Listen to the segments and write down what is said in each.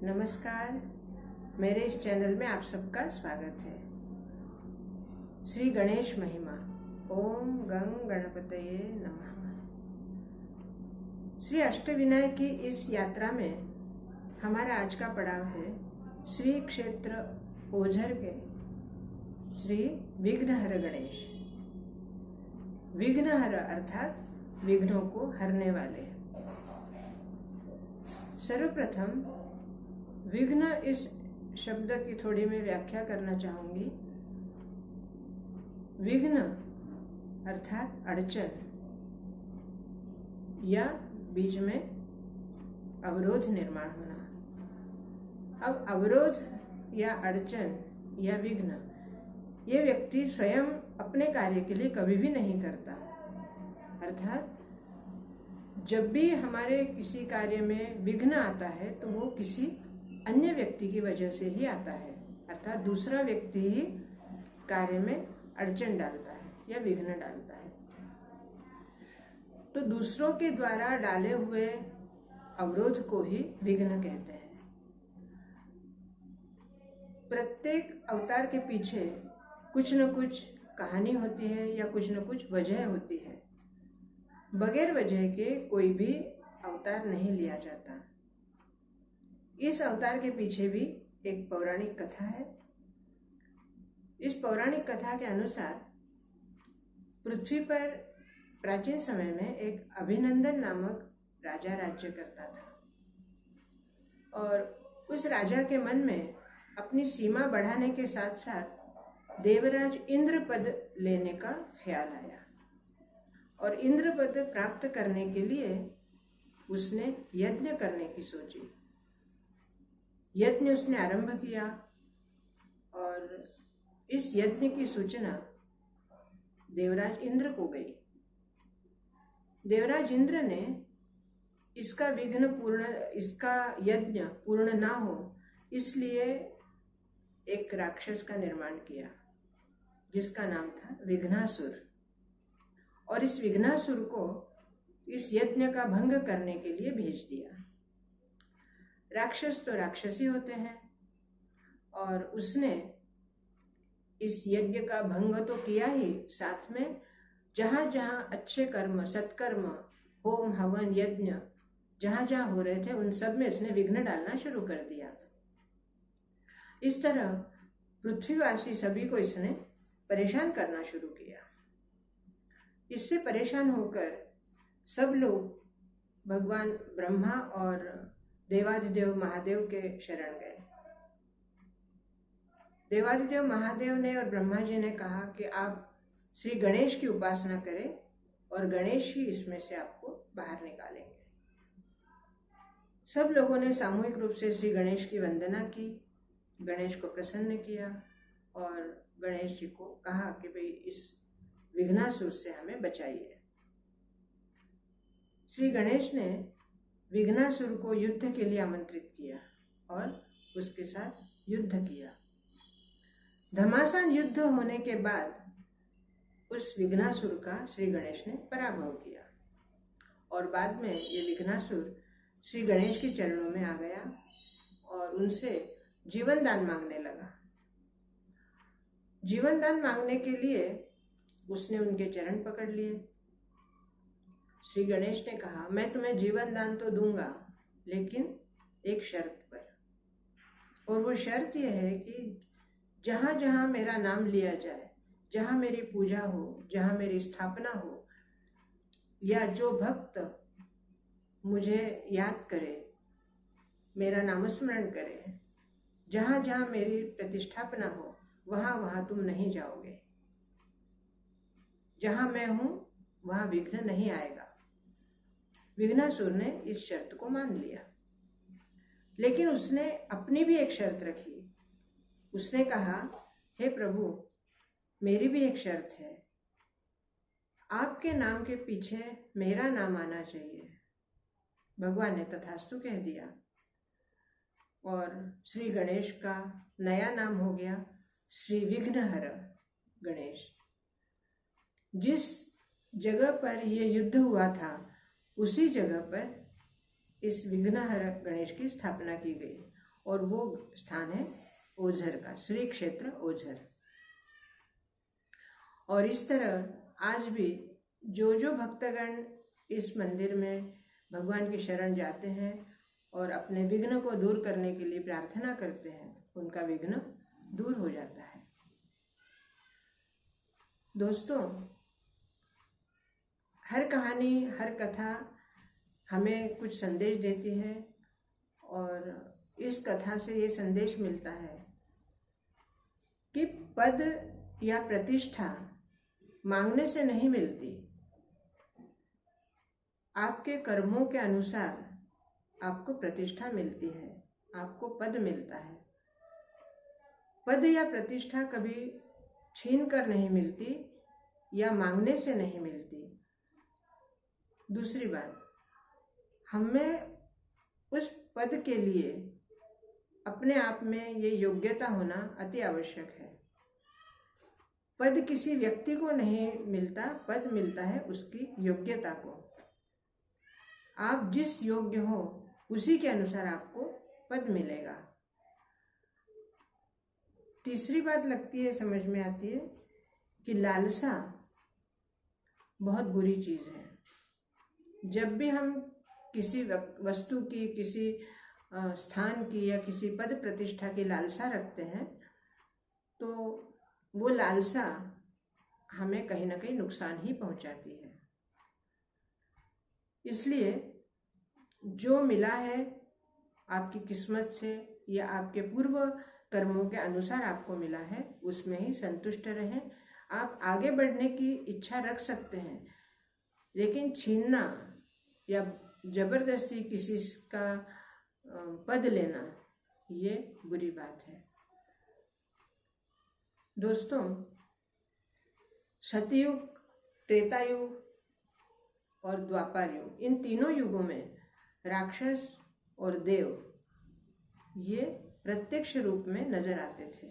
नमस्कार। मेरे इस चैनल में आप सबका स्वागत है। श्री गणेश महिमा। ओम गं गणपतये नमः। श्री अष्टविनायक की इस यात्रा में हमारा आज का पड़ाव है श्री क्षेत्र ओझर के श्री विघ्नहर गणेश। विघ्नहर अर्थात विघ्नों को हरने वाले। सर्वप्रथम विघ्न इस शब्द की थोड़ी मैं व्याख्या करना चाहूंगी। विघ्न अर्थात अड़चन या बीच में अवरोध निर्माण होना। अब अवरोध या अड़चन या विघ्न ये व्यक्ति स्वयं अपने कार्य के लिए कभी भी नहीं करता। अर्थात जब भी हमारे किसी कार्य में विघ्न आता है तो वो किसी अन्य व्यक्ति की वजह से ही आता है। अर्थात दूसरा व्यक्ति ही कार्य में अड़चन डालता है या विघ्न डालता है। तो दूसरों के द्वारा डाले हुए अवरोध को ही विघ्न कहते हैं। प्रत्येक अवतार के पीछे कुछ न कुछ कहानी होती है या कुछ न कुछ वजह होती है। बगैर वजह के कोई भी अवतार नहीं लिया जाता। इस अवतार के पीछे भी एक पौराणिक कथा है। इस पौराणिक कथा के अनुसार पृथ्वी पर प्राचीन समय में एक अभिनंदन नामक राजा राज्य करता था और उस राजा के मन में अपनी सीमा बढ़ाने के साथ साथ देवराज इंद्र पद लेने का ख्याल आया और इंद्र पद प्राप्त करने के लिए उसने यज्ञ करने की सोची। यज्ञ उसने आरंभ किया और इस यज्ञ की सूचना देवराज इंद्र को गई। देवराज इंद्र ने इसका यज्ञ पूर्ण ना हो इसलिए एक राक्षस का निर्माण किया जिसका नाम था विघ्नासुर। और इस विघ्नासुर को इस यज्ञ का भंग करने के लिए भेज दिया। राक्षस तो राक्षसी होते हैं और उसने इस यज्ञ का भंग तो किया ही, साथ में जहां जहां अच्छे कर्म, सत्कर्म, होम हवन, यज्ञ जहां जहां हो रहे थे उन सब में इसने विघ्न डालना शुरू कर दिया। इस तरह पृथ्वीवासी सभी को इसने परेशान करना शुरू किया। इससे परेशान होकर सब लोग भगवान ब्रह्मा और देवादिदेव महादेव के शरण गए। देवादिदेव महादेव ने और ब्रह्मा जी ने कहा कि आप श्री गणेश की उपासना करें और गणेश ही इसमें से आपको बाहर निकालेंगे। सब लोगों ने सामूहिक रूप से श्री गणेश की वंदना की, गणेश को प्रसन्न किया और गणेश जी को कहा कि भाई इस विघ्नासुर से हमें बचाइए। श्री गणेश ने विघ्नासुर को युद्ध के लिए आमंत्रित किया और उसके साथ युद्ध किया। घमासान युद्ध होने के बाद उस विघ्नासुर का श्री गणेश ने पराभव किया और बाद में ये विघ्नासुर श्री गणेश के चरणों में आ गया और उनसे जीवन दान मांगने लगा। जीवन दान मांगने के लिए उसने उनके चरण पकड़ लिए। श्री गणेश ने कहा, मैं तुम्हें जीवन दान तो दूंगा लेकिन एक शर्त पर, और वो शर्त यह है कि जहां जहां मेरा नाम लिया जाए, जहां मेरी पूजा हो, जहां मेरी स्थापना हो, या जो भक्त मुझे याद करे, मेरा नामस्मरण करे, जहां जहां मेरी प्रतिष्ठापना हो वहां वहां तुम नहीं जाओगे। जहां मैं हूं वहां विघ्न नहीं आएगा। विघ्नासुर ने इस शर्त को मान लिया, लेकिन उसने अपनी भी एक शर्त रखी। उसने कहा, हे प्रभु, मेरी भी एक शर्त है, आपके नाम के पीछे मेरा नाम आना चाहिए। भगवान ने तथास्तु कह दिया और श्री गणेश का नया नाम हो गया श्री विघ्नहर गणेश। जिस जगह पर यह युद्ध हुआ था उसी जगह पर इस विघ्नहर गणेश की स्थापना की गई और वो स्थान है ओझर का, श्री क्षेत्र ओझर। और इस तरह आज भी जो भक्तगण इस मंदिर में भगवान की शरण जाते हैं और अपने विघ्न को दूर करने के लिए प्रार्थना करते हैं, उनका विघ्न दूर हो जाता है। दोस्तों, हर कहानी, हर कथा हमें कुछ संदेश देती है और इस कथा से ये संदेश मिलता है कि पद या प्रतिष्ठा मांगने से नहीं मिलती। आपके कर्मों के अनुसार आपको प्रतिष्ठा मिलती है, आपको पद मिलता है। पद या प्रतिष्ठा कभी छीन कर नहीं मिलती या मांगने से नहीं मिलती। दूसरी बात, हमें उस पद के लिए अपने आप में ये योग्यता होना अति आवश्यक है। पद किसी व्यक्ति को नहीं मिलता, पद मिलता है उसकी योग्यता को। आप जिस योग्य हो उसी के अनुसार आपको पद मिलेगा। तीसरी बात लगती है, समझ में आती है कि लालसा बहुत बुरी चीज है। जब भी हम किसी वस्तु की, किसी स्थान की या किसी पद प्रतिष्ठा की लालसा रखते हैं तो वो लालसा हमें कहीं ना कहीं नुकसान ही पहुंचाती है। इसलिए जो मिला है आपकी किस्मत से या आपके पूर्व कर्मों के अनुसार आपको मिला है, उसमें ही संतुष्ट रहें। आप आगे बढ़ने की इच्छा रख सकते हैं, लेकिन छीनना या जबरदस्ती किसी का पद लेना ये बुरी बात है। दोस्तों, सतयुग, त्रेता युग और द्वापर युग, इन तीनों युगों में राक्षस और देव ये प्रत्यक्ष रूप में नजर आते थे,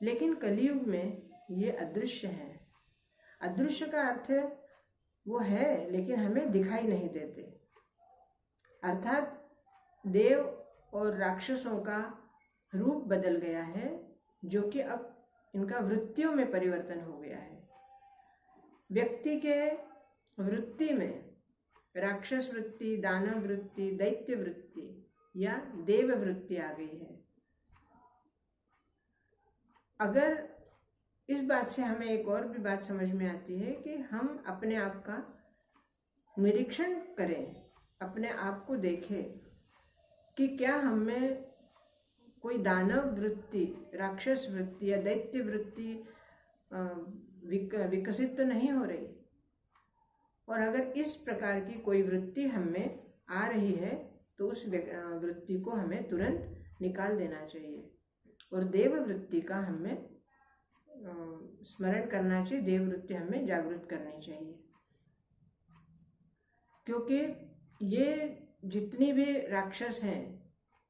लेकिन कलियुग में ये अदृश्य है। अदृश्य का अर्थ वो है लेकिन हमें दिखाई नहीं देते। अर्थात देव और राक्षसों का रूप बदल गया है, जो कि अब इनका वृत्तियों में परिवर्तन हो गया है। व्यक्ति के वृत्ति में राक्षस वृत्ति, दानव वृत्ति, दैत्य वृत्ति या देव वृत्ति आ गई है। अगर इस बात से हमें एक और भी बात समझ में आती है कि हम अपने आप का निरीक्षण करें, अपने आप को देखें कि क्या हम में कोई दानव वृत्ति, राक्षस वृत्ति या दैत्य वृत्ति विकसित तो नहीं हो रही। और अगर इस प्रकार की कोई वृत्ति हमें आ रही है तो उस वृत्ति को हमें तुरंत निकाल देना चाहिए और देव वृत्ति का हमें स्मरण करना चाहिए, देव वृत्ति हमें जागृत करनी चाहिए। क्योंकि ये जितनी भी राक्षस हैं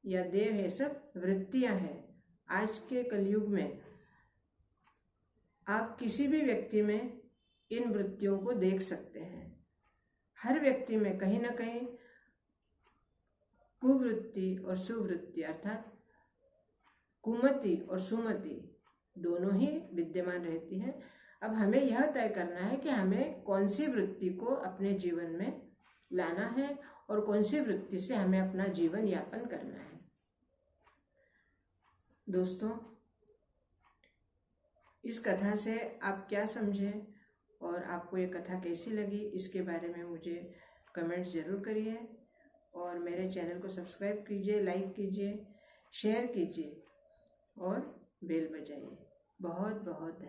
या देव है, सब वृत्तियां हैं। आज के कलयुग में आप किसी भी व्यक्ति में इन वृत्तियों को देख सकते हैं। हर व्यक्ति में कहीं ना कहीं कुवृत्ति और सुवृत्ति अर्थात कुमति और सुमति दोनों ही विद्यमान रहती हैं। अब हमें यह तय करना है कि हमें कौन सी वृत्ति को अपने जीवन में लाना है और कौन सी वृत्ति से हमें अपना जीवन यापन करना है। दोस्तों, इस कथा से आप क्या समझे और आपको ये कथा कैसी लगी, इसके बारे में मुझे कमेंट्स ज़रूर करिए और मेरे चैनल को सब्सक्राइब कीजिए, लाइक कीजिए, शेयर कीजिए और बेल बजाइए। बहुत बहुत धन्यवाद।